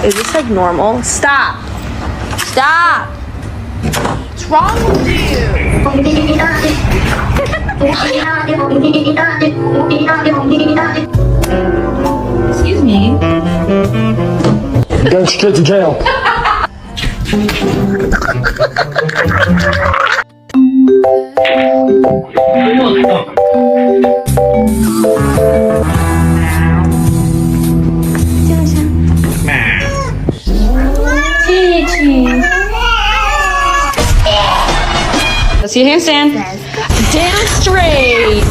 Is this like normal? Stop! Stop! What's wrong with you? Excuse me. Go straight to jail. Let's see a handstand. Down straight.